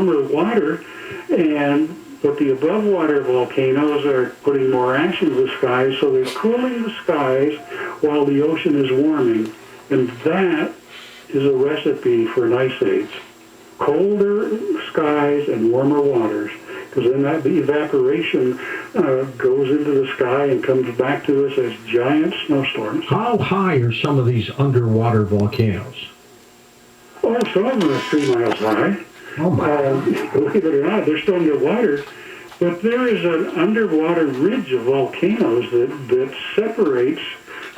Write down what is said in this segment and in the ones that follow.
warmer water, but the above water volcanoes are putting more ash into the skies, so they're cooling the skies while the ocean is warming. And that is a recipe for an ice age. Colder skies and warmer waters, because then that evaporation goes into the sky and comes back to us as giant snowstorms. How high are some of these underwater volcanoes? Oh, some of them are 3 miles high. Oh my! Believe it or not, they're still underwater. But there is an underwater ridge of volcanoes that separates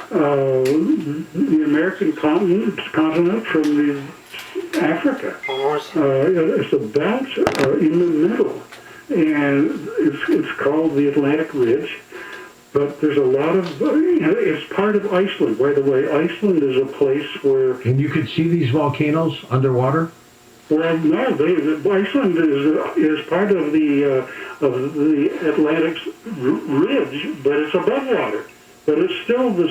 the American continent from the Africa. It's about in the middle, and it's called the Atlantic Ridge. But there's a lot of, it's part of Iceland. By the way, Iceland is a place where... And you could see these volcanoes underwater? Well, no, Iceland is part of the Atlantic Ridge, but it's above water. But it's still the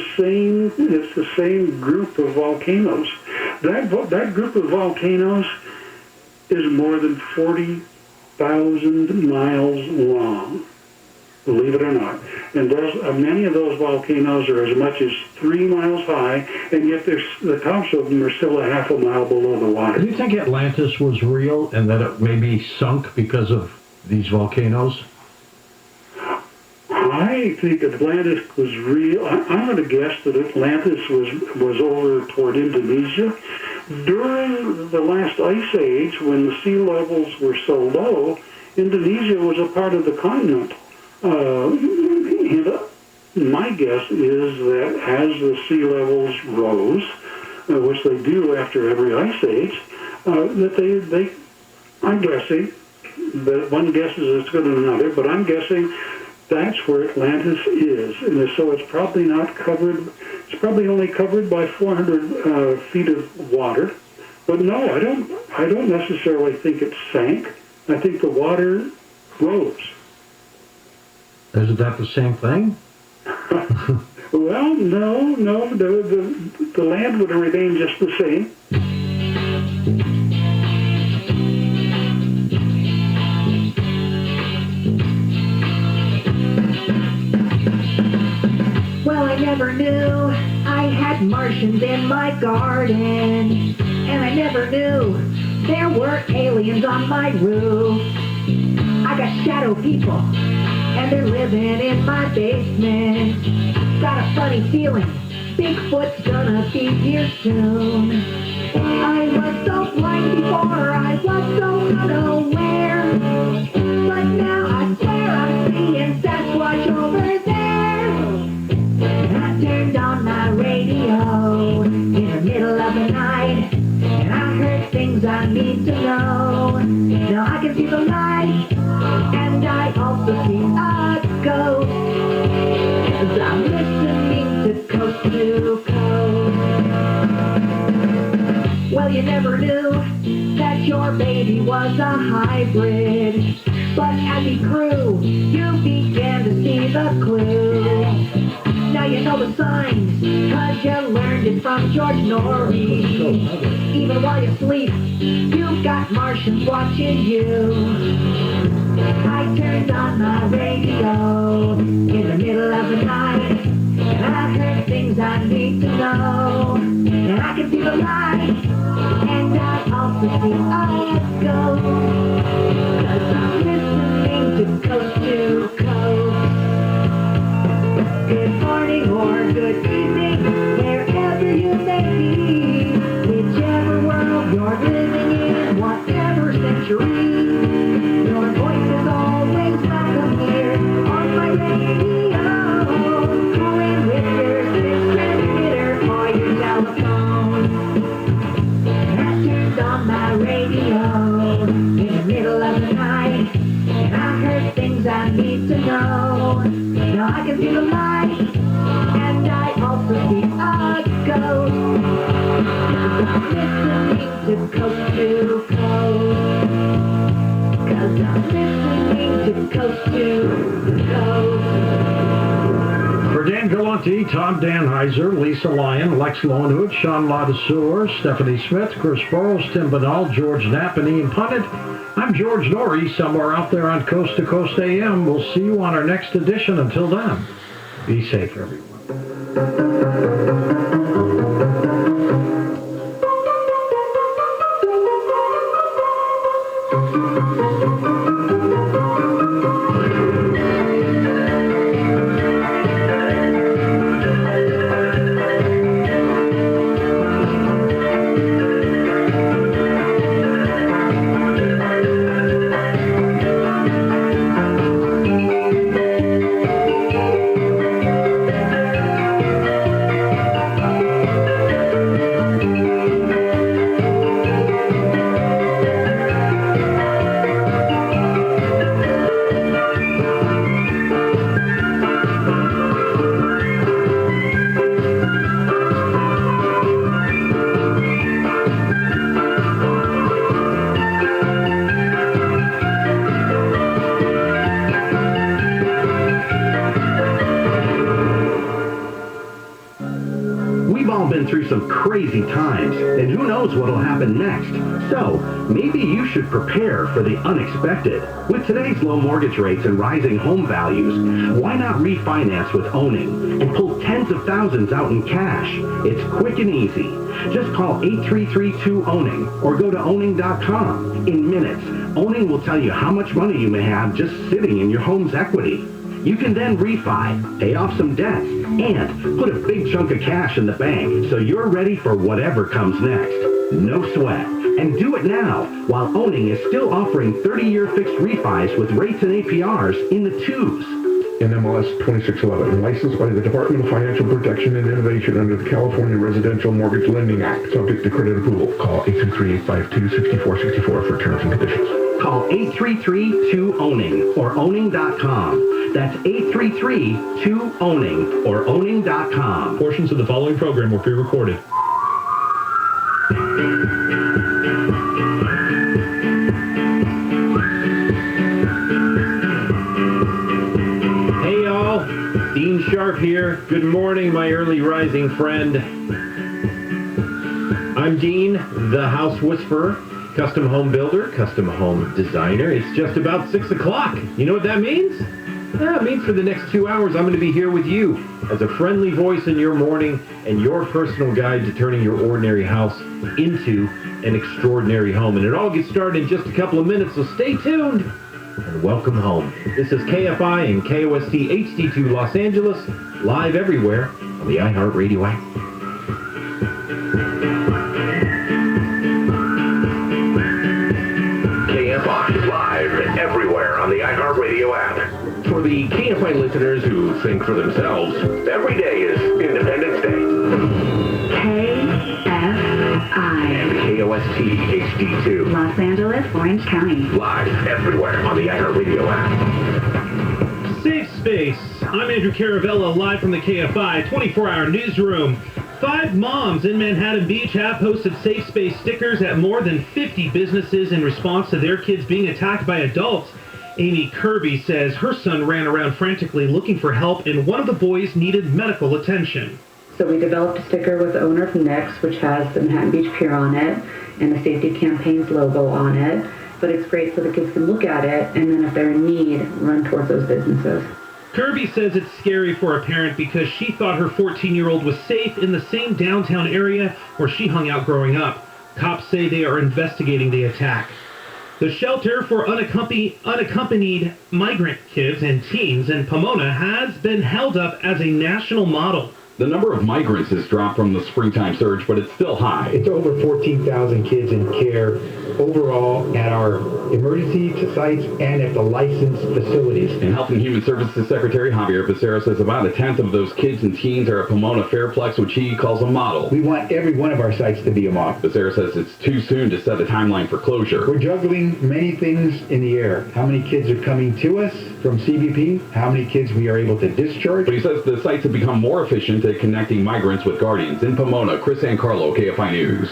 same group of volcanoes. That group of volcanoes is more than 40,000 miles long, believe it or not. And many of those volcanoes are as much as 3 miles high, and yet the tops of them are still a half a mile below the water. Do you think Atlantis was real and that it maybe sunk because of these volcanoes? I think Atlantis was real. I'm going to guess that Atlantis was over toward Indonesia. During the last ice age, when the sea levels were so low, Indonesia was a part of the continent. And my guess is that as the sea levels rose, which they do after every ice age, that I'm guessing, but one guess is as good as another, but I'm guessing that's where Atlantis is. And so it's probably not covered, it's probably only covered by 400 feet of water. But no, I don't necessarily think it sank. I think the water rose. Isn't that the same thing? Well, no, the land would have remained just the same. Well, I never knew I had Martians in my garden, and I never knew there were aliens on my roof. I got shadow people, and they're living in my basement. Got a funny feeling Bigfoot's gonna be here soon. I was so blind before, I was so unaware, but now I swear I'm seeing Sasquatch over there. I turned on my radio in the middle of the night, and I heard things I need to know. Now I can see the light, and I also see a ghost, 'cause I'm listening to Coast to Coast. Well, you never knew that your baby was a hybrid, but as he grew, you began to see the clue. Now you know the signs, 'cause you learned it from George Norrie. Even while you sleep, you've got Martians watching you. I turned on my radio in the middle of the night, and I heard things I need to know. And I can see the light, and I also see a ghost, 'cause I'm listening to Coast to Coast. Good morning or good evening, wherever you may be, whichever world you're living in, whatever century, your voice is always welcome here on my radio. Calling with your 6 transmitter or your telephone. And I turned on my radio in the middle of the night, and I heard things I need to know. Now I can see the light, and I also see a ghost, 'cause I'm listening to Coast to Coast. 'Cause I'm listening to Coast to Coast. For Dan Dan Galante, Tom Danheiser, Lisa Lyon, Lex Lowenhood, Sean Ladesseur, Stephanie Smith, Chris Burrows, Tim Banal, George Knapp, and Ian Punnett. I'm George Norrie, somewhere out there on Coast to Coast AM. We'll see you on our next edition. Until then, be safe, everyone. Through some crazy times, and who knows what'll happen next. So, maybe you should prepare for the unexpected. With today's low mortgage rates and rising home values, why not refinance with Owning and pull tens of thousands out in cash? It's quick and easy. Just call 833-2-OWNING or go to owning.com. In minutes, Owning will tell you how much money you may have just sitting in your home's equity. You can then refi, pay off some debts, and put a big chunk of cash in the bank so you're ready for whatever comes next. No sweat. And do it now while Owning is still offering 30-year fixed refis with rates and APRs in the 2s. NMLS 2611, licensed by the Department of Financial Protection and Innovation under the California Residential Mortgage Lending Act, subject to credit approval. Call 823-852-6464 for terms and conditions. Call 833-2-OWNING or owning.com. That's 833-2-OWNING or owning.com. Portions of the following program will be recorded. Hey y'all, Dean Sharp here. Good morning, my early rising friend. I'm Dean, the House Whisperer. Custom home builder, custom home designer. It's just about 6 o'clock. You know what that means? That means for the next 2 hours, I'm going to be here with you as a friendly voice in your morning and your personal guide to turning your ordinary house into an extraordinary home. And it all gets started in just a couple of minutes, so stay tuned and welcome home. This is KFI and KOST HD2 Los Angeles, live everywhere on the iHeartRadio app. Live everywhere on the iHeartRadio app. For the KFI listeners who think for themselves, every day is Independence Day. KFI. And KOST HD2. Los Angeles, Orange County. Live everywhere on the iHeartRadio app. Safe Space. I'm Andrew Caravella, live from the KFI 24-hour newsroom. 5 moms in Manhattan Beach have posted Safe Space stickers at more than 50 businesses in response to their kids being attacked by adults. Amy Kirby says her son ran around frantically looking for help and one of the boys needed medical attention. So we developed a sticker with the owner of Next, which has the Manhattan Beach Pier on it and the Safety Campaign's logo on it. But it's great so the kids can look at it and then if they're in need, run towards those businesses. Kirby says it's scary for a parent because she thought her 14-year-old was safe in the same downtown area where she hung out growing up. Cops say they are investigating the attack. The shelter for unaccompanied migrant kids and teens in Pomona has been held up as a national model. The number of migrants has dropped from the springtime surge, but it's still high. It's over 14,000 kids in care overall at our emergency sites and at the licensed facilities. And Health and Human Services Secretary Javier Becerra says about a tenth of those kids and teens are at Pomona Fairplex, which he calls a model. We want every one of our sites to be a model. Becerra says it's too soon to set a timeline for closure. We're juggling many things in the air. How many kids are coming to us from CBP? How many kids we are able to discharge? But he says the sites have become more efficient at connecting migrants with guardians. In Pomona, Chris Ancarlo, KFI News.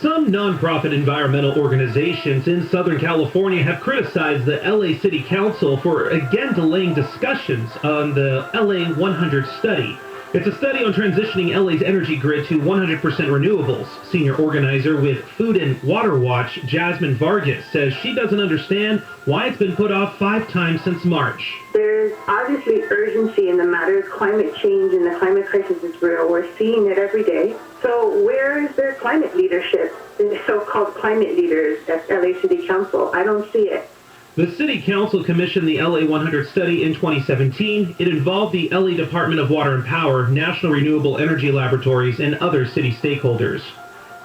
Some nonprofit environmental organizations in Southern California have criticized the LA City Council for again delaying discussions on the LA 100 study. It's a study on transitioning LA's energy grid to 100% renewables. Senior organizer with Food and Water Watch, Jasmine Vargas, says she doesn't understand why it's been put off 5 times since March. There's obviously urgency in the matter. Climate change and the climate crisis is real. We're seeing it every day. So where is their climate leadership, the so-called climate leaders at LA City Council? I don't see it. The City Council commissioned the LA 100 study in 2017. It involved the LA Department of Water and Power, National Renewable Energy Laboratories, and other city stakeholders.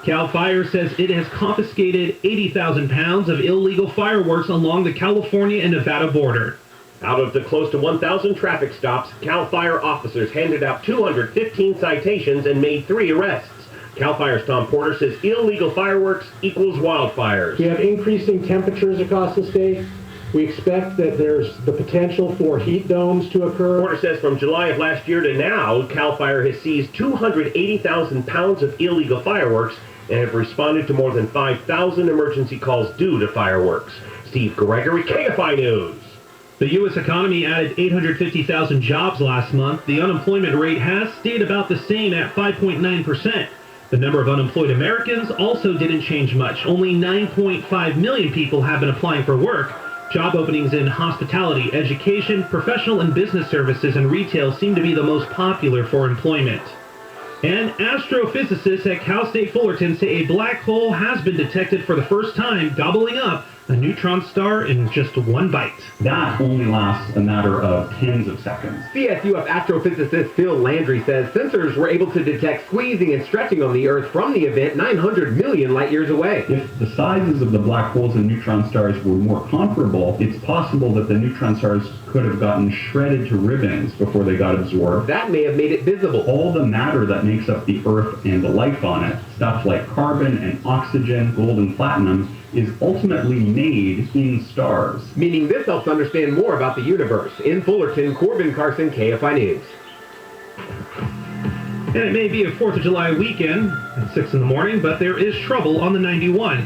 CAL FIRE says it has confiscated 80,000 pounds of illegal fireworks along the California and Nevada border. Out of the close to 1,000 traffic stops, CAL FIRE officers handed out 215 citations and made 3 arrests. CAL FIRE's Tom Porter says illegal fireworks equals wildfires. We have increasing temperatures across the state. We expect that there's the potential for heat domes to occur. Porter says from July of last year to now, CAL FIRE has seized 280,000 pounds of illegal fireworks and have responded to more than 5,000 emergency calls due to fireworks. Steve Gregory, KFI News. The U.S. economy added 850,000 jobs last month. The unemployment rate has stayed about the same at 5.9%. The number of unemployed Americans also didn't change much. Only 9.5 million people have been applying for work. Job openings in hospitality, education, professional and business services, and retail seem to be the most popular for employment. And astrophysicists at Cal State Fullerton say a black hole has been detected for the first time, gobbling up a neutron star in just 1 bite. That only lasts a matter of tens of seconds. CSUF astrophysicist Phil Landry says sensors were able to detect squeezing and stretching on the Earth from the event 900 million light years away. If the sizes of the black holes and neutron stars were more comparable, it's possible that the neutron stars could have gotten shredded to ribbons before they got absorbed. That may have made it visible. All the matter that makes up the Earth and the life on it, stuff like carbon and oxygen, gold and platinum, is ultimately made in stars. Meaning this helps understand more about the universe. In Fullerton, Corbin Carson, KFI News. And it may be a 4th of July weekend at 6 in the morning, but there is trouble on the 91.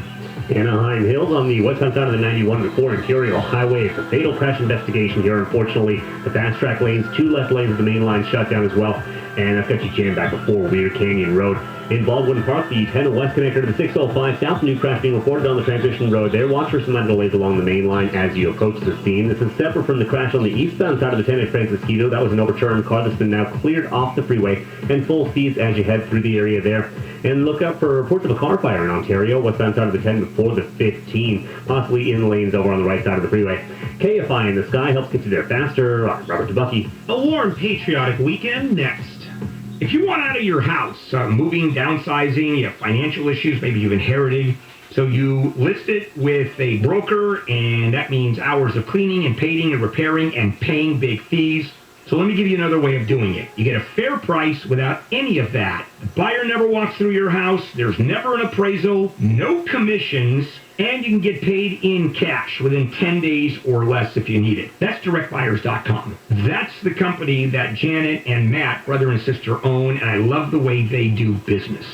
Anaheim Hills on the westbound side of the 91 before Imperial Highway. It's a fatal crash investigation here. Unfortunately, the fast track lanes, 2 left lanes of the main line shut down as well. And that's got you jammed back before Weir Canyon Road. In Baldwin Park, the 10 West connector to the 605 South, new crash being reported on the transition road there. Watch for some minor delays along the main line as you approach the scene. This is separate from the crash on the eastbound side of the 10 at Francisquito. That was an overturned car that's been now cleared off the freeway and full speeds as you head through the area there. And look out for reports of a car fire in Ontario, westbound side of the 10 before the 15, possibly in lanes over on the right side of the freeway. KFI in the Sky helps get you there faster. Robert DeBucky. A warm, patriotic weekend next. If you want out of your house, moving, downsizing, you have financial issues, maybe you've inherited, so you list it with a broker, and that means hours of cleaning and painting and repairing and paying big fees. So let me give you another way of doing it. You get a fair price without any of that. The buyer never walks through your house, there's never an appraisal, no commissions, and you can get paid in cash within 10 days or less if you need it. That's directbuyers.com. That's the company that Janet and Matt, brother and sister, own, and I love the way they do business.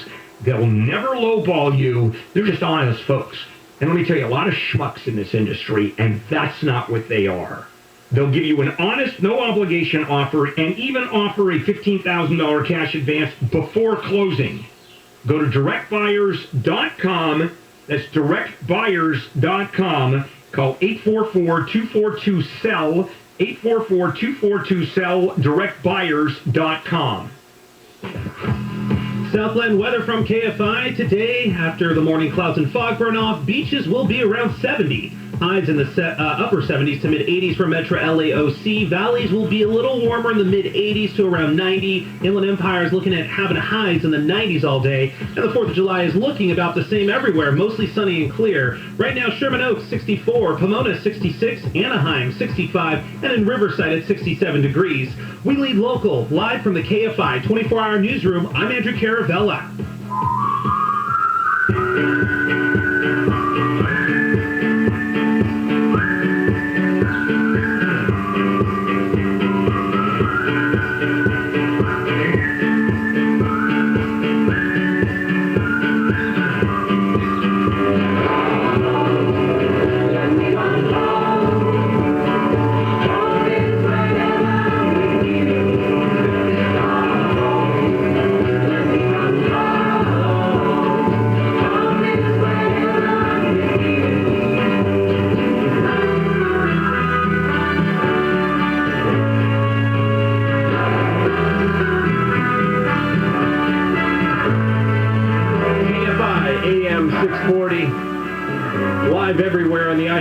They'll never lowball you. They're just honest folks. And let me tell you, a lot of schmucks in this industry, and that's not what they are. They'll give you an honest, no-obligation offer and even offer a $15,000 cash advance before closing. Go to directbuyers.com. That's directbuyers.com. Call 844-242-SELL, 844-242-SELL, directbuyers.com. Southland weather from KFI today. After the morning clouds and fog burn off, beaches will be around 70. Highs in the upper 70s to mid-80s for Metro LAOC. Valleys will be a little warmer in the mid-80s to around 90. Inland Empire is looking at having highs in the 90s all day. And the 4th of July is looking about the same everywhere, mostly sunny and clear. Right now, Sherman Oaks, 64. Pomona, 66. Anaheim, 65. And in Riverside at 67 degrees. We lead local, live from the KFI 24-hour newsroom. I'm Andrew Caravella.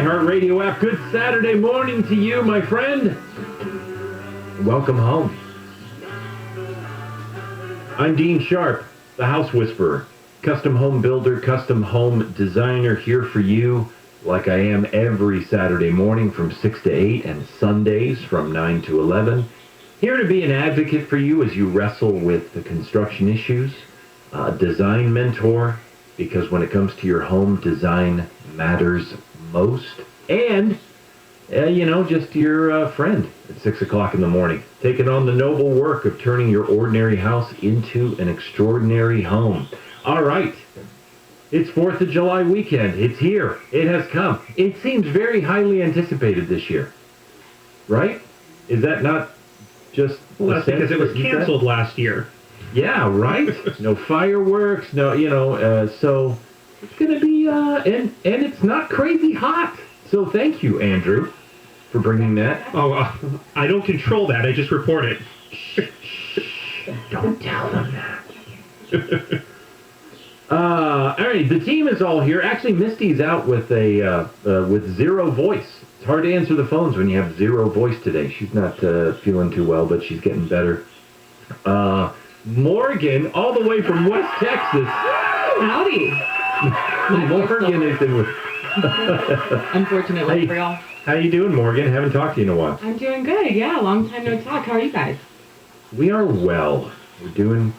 iHeartRadio app. Good Saturday morning to you, my friend. Welcome home. I'm Dean Sharp, the House Whisperer, custom home builder, custom home designer, here for you like I am every Saturday morning from 6 to 8 and Sundays from 9 to 11. Here to be an advocate for you as you wrestle with the construction issues, a design mentor, because when it comes to your home, design matters most. And, just your friend at 6 o'clock in the morning, taking on the noble work of turning your ordinary house into an extraordinary home. All right. It's 4th of July weekend. It's here. It has come. It seems very highly anticipated this year. Right? Is that not just... Well, that's because it was canceled last year. Yeah, right? No fireworks, no, so it's going to be, and it's not crazy hot. So thank you, Andrew, for bringing that. Oh, I don't control that. I just report it. Don't tell them that. All right, the team is all here. Actually, Misty's out with with zero voice. It's hard to answer the phones when you have zero voice today. She's not feeling too well, but she's getting better. Morgan, all the way from West Texas. Howdy. Morgan is in with... Unfortunately for y'all. How you doing, Morgan? Haven't talked to you in a while. I'm doing good, yeah. Long time no talk. How are you guys? We are well. We're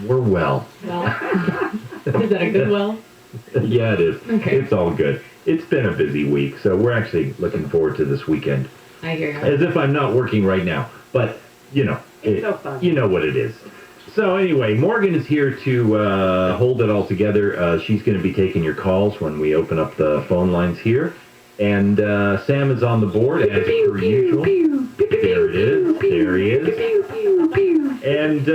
well. Well, is that a good well? Yeah, it is. Okay. It's all good. It's been a busy week, so we're actually looking forward to this weekend. I hear you. As if I'm not working right now, but, It's so fun. You know what it is. So anyway, Morgan is here to hold it all together. She's going to be taking your calls when we open up the phone lines here. And Sam is on the board as per usual. There it is. There he is. And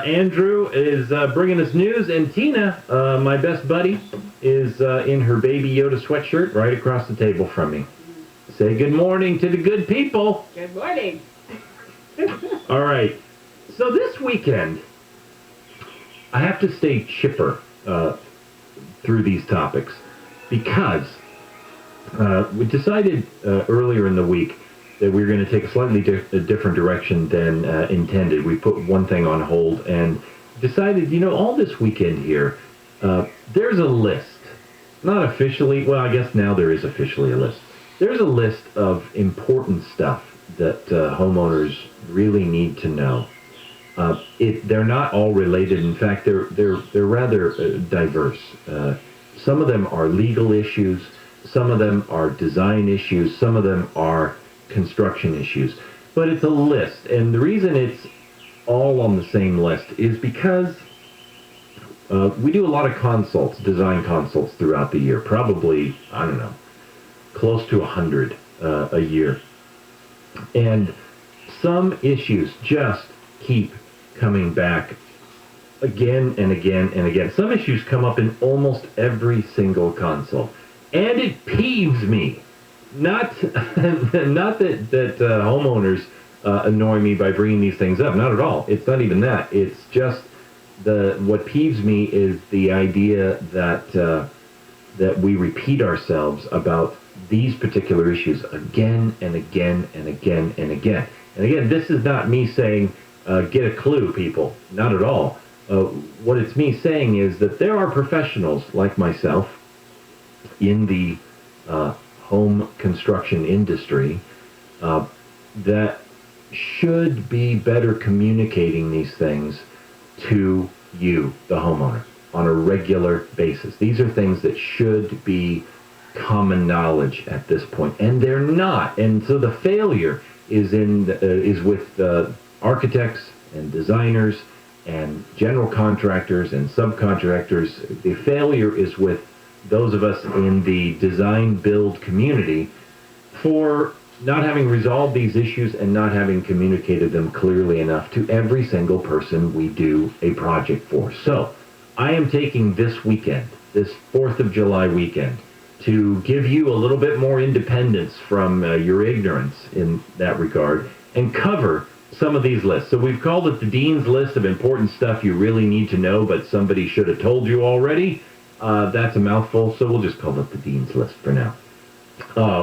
Andrew is bringing us news. And Tina, my best buddy, is in her Baby Yoda sweatshirt right across the table from me. Say good morning to the good people. Good morning. All right. So this weekend, I have to stay chipper through these topics because we decided earlier in the week that we were going to take a slightly different direction than intended. We put one thing on hold and decided, all this weekend here, there's a list. Not officially, well, I guess now there is officially a list. There's a list of important stuff that homeowners really need to know. They're not all related. In fact, they're rather diverse. Some of them are legal issues. Some of them are design issues. Some of them are construction issues. But it's a list. And the reason it's all on the same list is because we do a lot of consults, design consults throughout the year. Probably, I don't know, close to 100 a year. And some issues just keep coming back again and again and again. Some issues come up in almost every single consult. And it peeves me. Not that homeowners annoy me by bringing these things up. Not at all. It's not even that. It's just what peeves me is the idea that we repeat ourselves about these particular issues again and again and again and again. And again, this is not me saying, get a clue, people. Not at all. What it's me saying is that there are professionals like myself in the home construction industry that should be better communicating these things to you, the homeowner, on a regular basis. These are things that should be common knowledge at this point, and they're not. And so the failure is with architects and designers and general contractors and subcontractors. The failure is with those of us in the design build community for not having resolved these issues and not having communicated them clearly enough to every single person we do a project for. So I am taking this weekend, this 4th of July weekend, to give you a little bit more independence from your ignorance in that regard and cover some of these lists. So we've called it the Dean's List of important stuff you really need to know, but somebody should have told you already. That's a mouthful, so we'll just call it the Dean's List for now.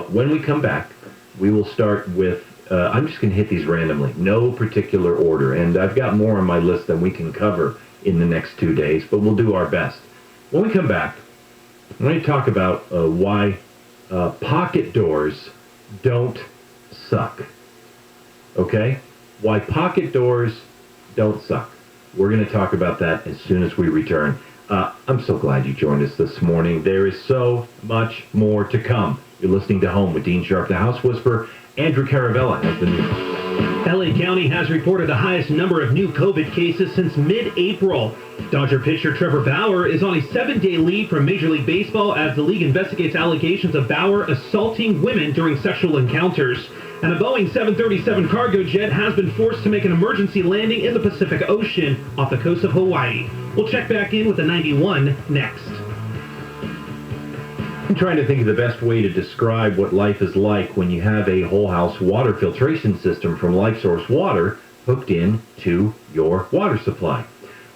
When we come back, we will start with, I'm just going to hit these randomly, no particular order, and I've got more on my list than we can cover in the next 2 days, but we'll do our best. When we come back, I'm going to talk about why pocket doors don't suck. Okay? Why pocket doors don't suck. We're going to talk about that as soon as we return. I'm so glad you joined us this morning. There is so much more to come. You're listening to Home with Dean Sharp, the House Whisperer. Andrew Caravella has the news. LA County has reported the highest number of new COVID cases since mid-April. Dodger pitcher Trevor Bauer is on a 7-day leave from Major League Baseball as the league investigates allegations of Bauer assaulting women during sexual encounters. And a Boeing 737 cargo jet has been forced to make an emergency landing in the Pacific Ocean off the coast of Hawaii. We'll check back in with the 91 next. I'm trying to think of the best way to describe what life is like when you have a whole house water filtration system from LifeSource Water hooked in to your water supply.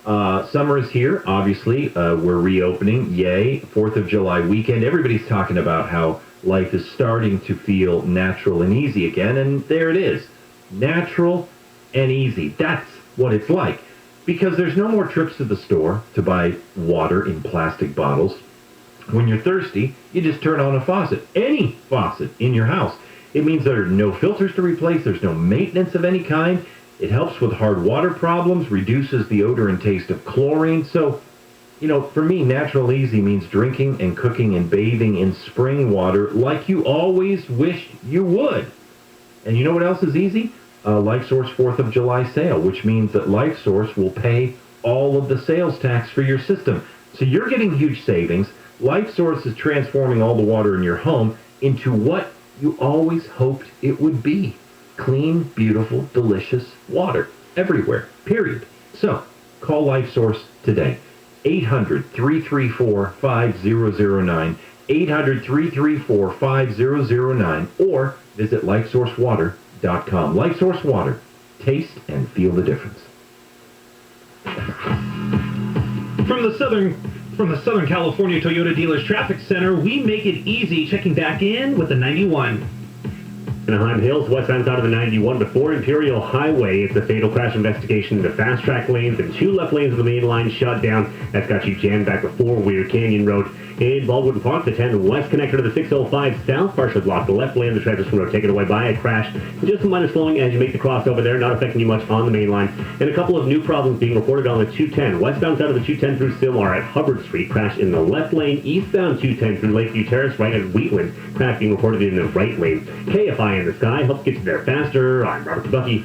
Summer is here, obviously. We're reopening. Yay. 4th of July weekend. Everybody's talking about how life is starting to feel natural and easy again, and there it is. Natural and easy. That's what it's like. Because there's no more trips to the store to buy water in plastic bottles. When you're thirsty, you just turn on a faucet, any faucet in your house. It means there are no filters to replace, there's no maintenance of any kind. It helps with hard water problems, reduces the odor and taste of chlorine. So, for me, natural easy means drinking and cooking and bathing in spring water like you always wished you would. And you know what else is easy? LifeSource 4th of July sale, which means that LifeSource will pay all of the sales tax for your system. So you're getting huge savings. LifeSource is transforming all the water in your home into what you always hoped it would be. Clean, beautiful, delicious water everywhere, period. So, call LifeSource today. 800-334-5009, 800-334-5009, or visit lifesourcewater.com. LifeSource Water. Taste and feel the difference. From the Southern California Toyota Dealers Traffic Center, we make it easy checking back in with the 91. Anaheim Hills, westbound side of the 91 before Imperial Highway. It's a fatal crash investigation in the fast-track lanes and 2 left lanes of the main line shut down. That's got you jammed back before Weir Canyon Road. In Baldwin Park, the 10 west connector to the 605 south partially blocked. The left lane of the transition road taken away by a crash. Just some minor slowing as you make the crossover there, not affecting you much on the main line. And a couple of new problems being reported on the 210. Westbound side of the 210 through Sylmar at Hubbard Street. Crash in the left lane. Eastbound 210 through Lakeview Terrace right at Wheatland. Crash being reported in the right lane. Kfi in the sky helps get you there faster. I'm Robert Bucky.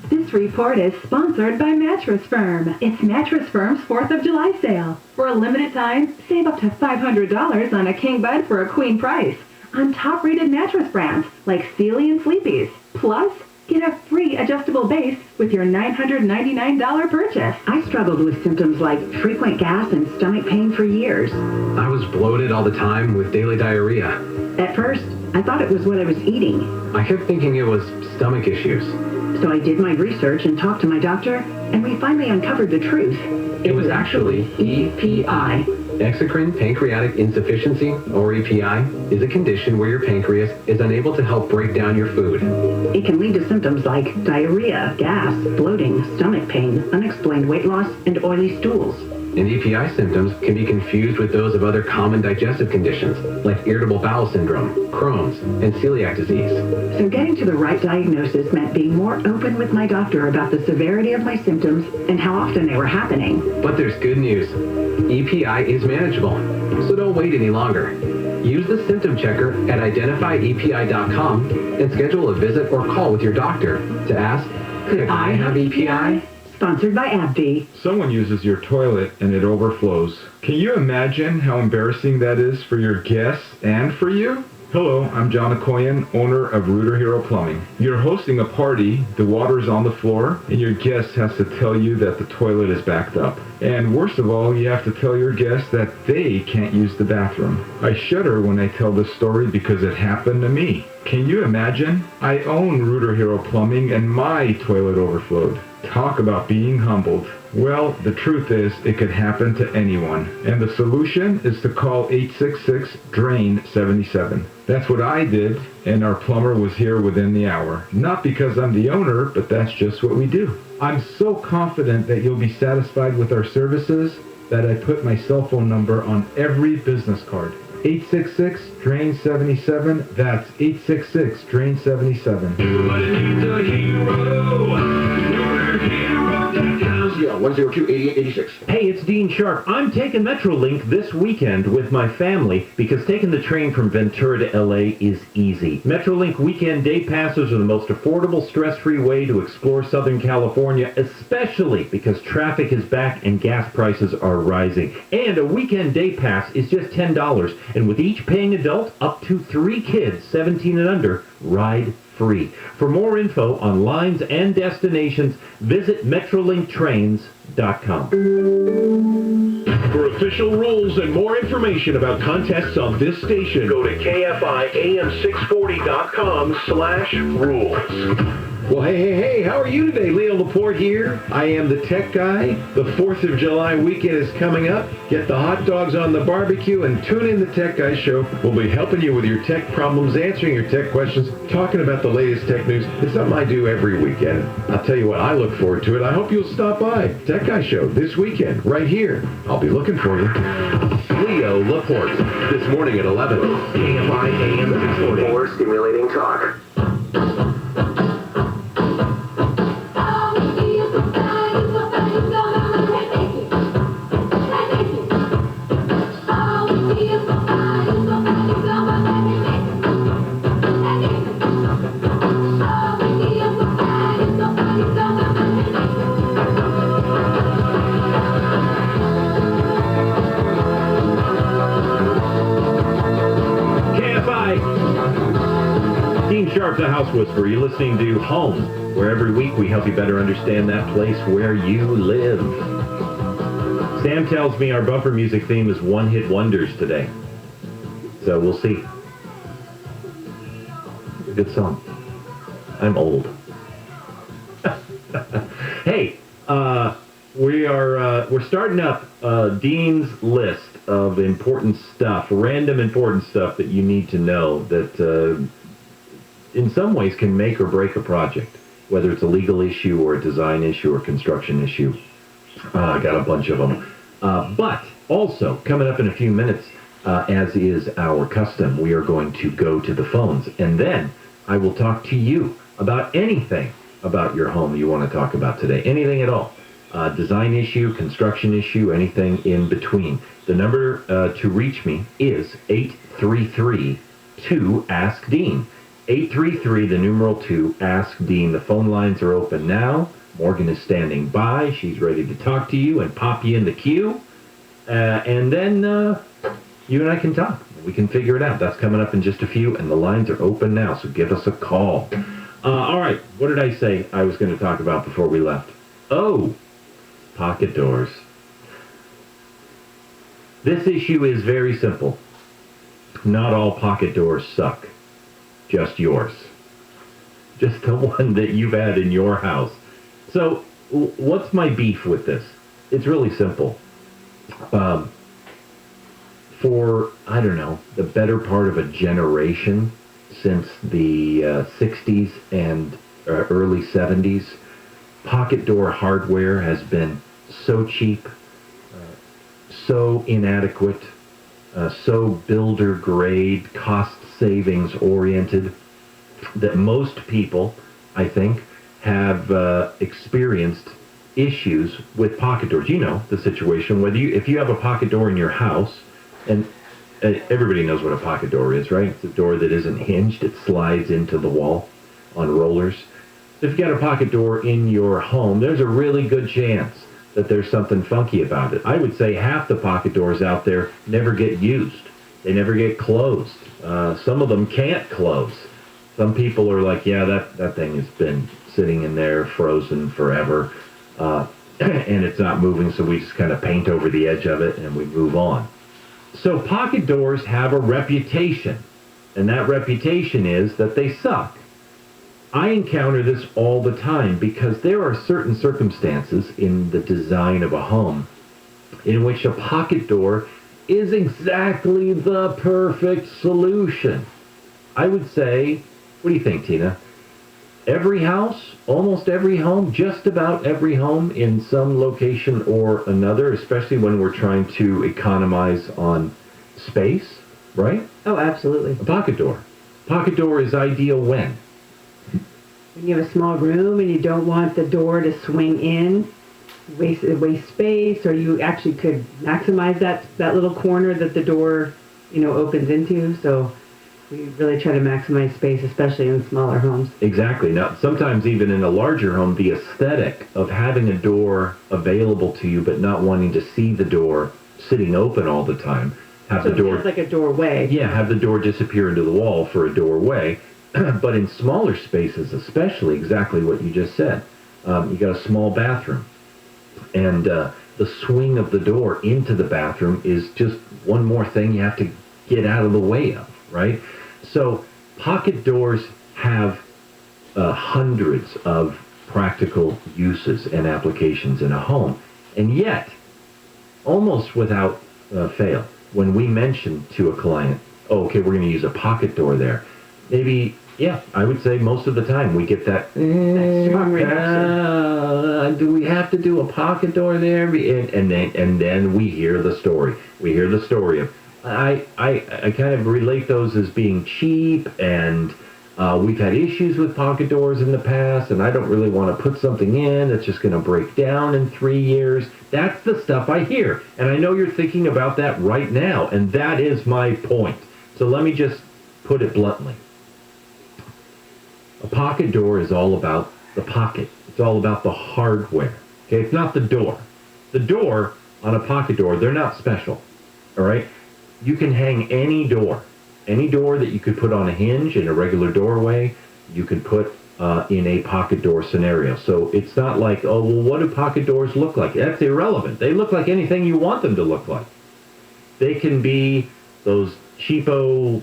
This report is sponsored by Mattress Firm. It's Mattress Firm's 4th of July sale. For a limited time, save up to $500 on a king bed for a queen price on top-rated mattress brands like Sealy and Sleepy's. Plus, get a free adjustable base with your $999 purchase. I struggled with symptoms like frequent gas and stomach pain for years. I was bloated all the time with daily diarrhea. At first, I thought it was what I was eating. I kept thinking it was stomach issues. So I did my research and talked to my doctor, and we finally uncovered the truth. It was actually EPI. Exocrine pancreatic insufficiency, or EPI, is a condition where your pancreas is unable to help break down your food. It can lead to symptoms like diarrhea, gas, bloating, stomach pain, unexplained weight loss, and oily stools. And EPI symptoms can be confused with those of other common digestive conditions, like irritable bowel syndrome, Crohn's, and celiac disease. So getting to the right diagnosis meant being more open with my doctor about the severity of my symptoms and how often they were happening. But there's good news. EPI is manageable, so don't wait any longer. Use the symptom checker at identifyepi.com and schedule a visit or call with your doctor to ask, could I have EPI? Sponsored by AbbVie. Someone uses your toilet and it overflows. Can you imagine how embarrassing that is for your guests and for you? Hello, I'm John Okoyan, owner of Rooter Hero Plumbing. You're hosting a party, the water's on the floor, and your guest has to tell you that the toilet is backed up. And worst of all, you have to tell your guests that they can't use the bathroom. I shudder when I tell this story because it happened to me. Can you imagine? I own Rooter Hero Plumbing and my toilet overflowed. Talk about being humbled. Well, the truth is, it could happen to anyone. And the solution is to call 866-DRAIN-77. That's what I did, and our plumber was here within the hour. Not because I'm the owner, but that's just what we do. I'm so confident that you'll be satisfied with our services that I put my cell phone number on every business card. 866-DRAIN-77. That's 866-DRAIN-77. Yeah, 102-8886. Hey, it's Dean Sharp. I'm taking Metrolink this weekend with my family because taking the train from Ventura to LA is easy. Metrolink weekend day passes are the most affordable, stress-free way to explore Southern California, especially because traffic is back and gas prices are rising. And a weekend day pass is just $10, and with each paying adult, up to 3 kids, 17 and under, ride free. For more info on lines and destinations, visit metrolinktrains.com. For official rules and more information about contests on this station, go to KFIAM640.com/rules. Well, hey, how are you today? Leo Laporte here. I am the tech guy. The 4th of July weekend is coming up. Get the hot dogs on the barbecue and tune in the Tech Guy Show. We'll be helping you with your tech problems, answering your tech questions, talking about the latest tech news. It's something I do every weekend. I'll tell you what, I look forward to it. I hope you'll stop by. Tech Guy Show this weekend, right here. I'll be looking for you. Leo Laporte, this morning at 11. KFI AM 640. More stimulating talk. Sharp, the House Whisperer. You're listening to Home, where every week we help you better understand that place where you live. Sam tells me our bumper music theme is one-hit wonders today. So we'll see. Good song. I'm old. Hey, we're starting up Dean's list of important stuff, random important stuff that you need to know that in some ways can make or break a project, whether it's a legal issue or a design issue or construction issue. I got a bunch of them. But also, coming up in a few minutes, as is our custom, we are going to go to the phones. And then I will talk to you about anything about your home you want to talk about today. Anything at all. Design issue, construction issue, anything in between. The number to reach me is 833-2-ASK-DEAN. 833, the numeral 2, Ask Dean. The phone lines are open now. Morgan is standing by. She's ready to talk to you and pop you in the queue. And then you and I can talk. We can figure it out. That's coming up in just a few, and the lines are open now, so give us a call. All right, what did I say I was going to talk about before we left? Oh, pocket doors. This issue is very simple. Not all pocket doors suck. Just yours. Just the one that you've had in your house. So, what's my beef with this? It's really simple. For, I don't know, the better part of a generation, since the 60s and early 70s, pocket door hardware has been so cheap, so inadequate, so builder grade, cost savings oriented, that most people, I think, have experienced issues with pocket doors. You know the situation, if you have a pocket door in your house, and everybody knows what a pocket door is, right? It's a door that isn't hinged. It slides into the wall on rollers. If you've got a pocket door in your home, there's a really good chance that there's something funky about it. I would say half the pocket doors out there never get used. They never get closed. Some of them can't close. Some people are like, yeah, that thing has been sitting in there frozen forever, and it's not moving, so we just kind of paint over the edge of it and we move on. So pocket doors have a reputation, and that reputation is that they suck. I encounter this all the time because there are certain circumstances in the design of a home in which a pocket door is exactly the perfect solution. I would say, what do you think, Tina? Every house, almost every home, just about every home in some location or another, especially when we're trying to economize on space, right? Oh, absolutely. A pocket door. Pocket door is ideal when? When you have a small room and you don't want the door to swing in, waste space, or you actually could maximize that little corner that the door, opens into. So we really try to maximize space, especially in smaller homes. Exactly. Now, sometimes even in a larger home, the aesthetic of having a door available to you but not wanting to see the door sitting open all the time, have So the door... it's like a doorway. Yeah, have the door disappear into the wall for a doorway. But in smaller spaces, especially, exactly what you just said. You got a small bathroom. And the swing of the door into the bathroom is just one more thing you have to get out of the way of, right? So pocket doors have hundreds of practical uses and applications in a home. And yet, almost without fail, when we mention to a client, oh, okay, we're going to use a pocket door there, maybe, yeah, I would say most of the time we get that strong reaction. Do we have to do a pocket door there? And then we hear the story. We hear the story of, I kind of relate those as being cheap, and we've had issues with pocket doors in the past, and I don't really want to put something in that's just going to break down in 3 years. That's the stuff I hear. And I know you're thinking about that right now, and that is my point. So let me just put it bluntly. A pocket door is all about the pocket. It's all about the hardware. Okay, it's not the door. The door on a pocket door, they're not special. All right? You can hang any door that you could put on a hinge in a regular doorway, you can put in a pocket door scenario. So it's not like, oh, well, what do pocket doors look like? That's irrelevant. They look like anything you want them to look like. They can be those cheapo,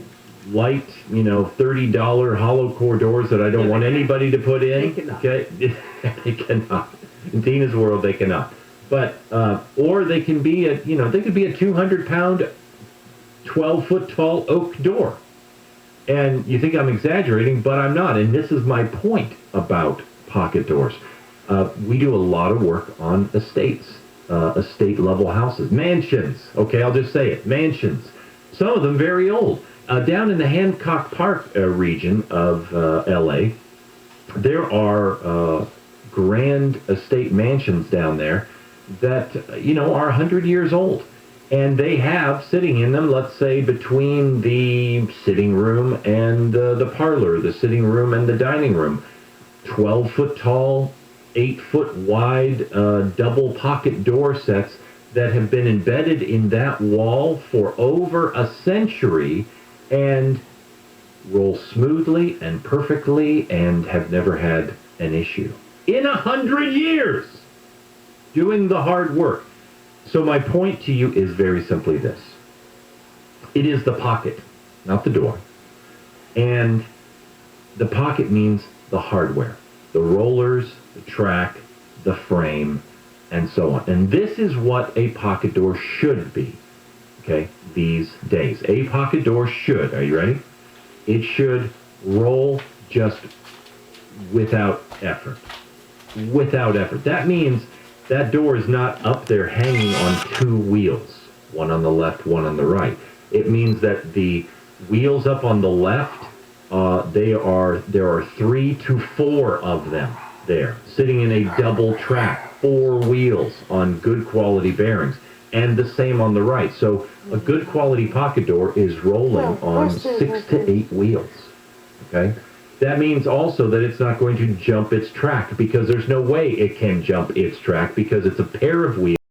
light, $30 hollow core doors that I don't want anybody to put in. They cannot. Okay? They cannot. In Tina's world, they cannot. But, or they can be they could be a 200-pound, 12-foot tall oak door. And you think I'm exaggerating, but I'm not. And this is my point about pocket doors. We do a lot of work on estates, estate-level houses, mansions. Okay, I'll just say it, mansions. Some of them very old. Down in the Hancock Park region of L.A., there are grand estate mansions down there that, are 100 years old. And they have sitting in them, let's say, between the sitting room and the parlor, the sitting room and the dining room, 12-foot tall, 8-foot wide double pocket door sets that have been embedded in that wall for over a century and roll smoothly and perfectly and have never had an issue. In 100 years! Doing the hard work. So my point to you is very simply this. It is the pocket, not the door. And the pocket means the hardware. The rollers, the track, the frame, and so on. And this is what a pocket door should be, okay, these days. A pocket door should, are you ready? It should roll just without effort. Without effort. That means that door is not up there hanging on two wheels, one on the left, one on the right. It means that the wheels up on the left, there are 3 to 4 of them there, sitting in a double track, 4 wheels on good quality bearings, and the same on the right. So a good quality pocket door is rolling on 6 to 8 wheels, okay? That means also that it's not going to jump its track, because there's no way it can jump its track, because it's a pair of wheels